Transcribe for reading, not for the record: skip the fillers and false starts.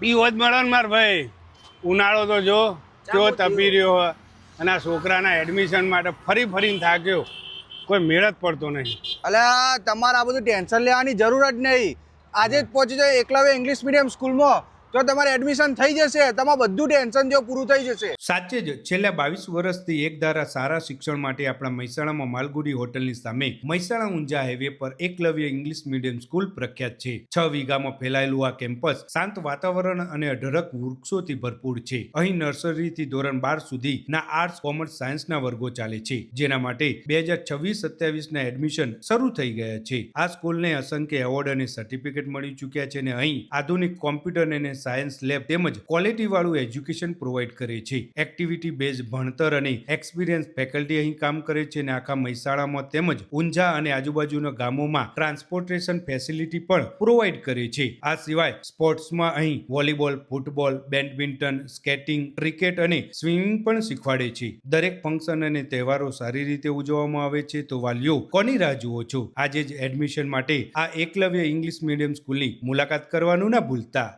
પીવો જ મળે ને માર ભાઈ. ઉનાળો તો જો કેવો તપી રહ્યો હોય અને આ છોકરાના એડમિશન માટે ફરીને થાક્યો. કોઈ મેળ જ પડતો નહીં. અલ્યા તમારે આ બધું ટેન્શન લેવાની જરૂર જ નહીં. આજે જ પહોંચી જાય એકલવ્ય ઇંગ્લિશ મીડિયમ સ્કૂલમાં તો તમારે એડમિશન થઈ જશે. તમારું બધું ટેન્શન જો પૂરું થઈ જશે. સાચે જ છેલ્લા 22 વર્ષથી એક ધારા સારા શિક્ષણ માટે આપણા મહેસાણામાં માલગુડી હોટલની સામે મહેસાણા ઊંઝા હાઈવે પર એકલવ્ય ઇંગ્લિશ મીડિયમ સ્કૂલ પ્રખ્યાત છે. 6 વીઘામાં ફેલાયેલું આ કેમ્પસ શાંત વાતાવરણ અને અઢળક વૃક્ષોથી ભરપૂર છે. અહીં નર્સરીથી ધોરણ 12 સુધીના આર્ટ્સ, કોમર્સ, સાયન્સના વર્ગો ચાલે છે, જેના માટે 2026-27ના એડમિશન શરૂ થઈ ગયા છે. આ સ્કૂલને અસંખ્ય એવોર્ડ અને સર્ટિફિકેટ મળી ચૂક્યા છે અને અહીં આધુનિક કોમ્પ્યુટર અને સાયન્સ લેબ તેમજ ક્વોલિટી વાળું એજ્યુકેશન પ્રોવાઈડ કરે છે. એક્ટિવિટી બેઝ ભણતર અને એક્સપિરિયન્સ ફેકલ્ટી અહીં કામ કરે છે અને આખા મહેસાણામાં તેમજ ઊંઝા અને આજુબાજુના ગામોમાં ટ્રાન્સપોર્ટેશન ફેસિલિટી પણ પ્રોવાઈડ કરે છે. આ સિવાય સ્પોર્ટ્સમાં અહીં volleyball, football, badminton, skating, cricket અને સ્વિમિંગ પણ શીખવાડે છે. દરેક ફંક્શન અને તહેવારો સારી રીતે ઉજવવામાં આવે છે. તો વાલીઓ કોની રાહ જુઓ છો? આજે જ એડમિશન માટે આ એકલવ્ય ઇંગ્લિશ મીડિયમ સ્કૂલની મુલાકાત કરવાનું ના ભૂલતા.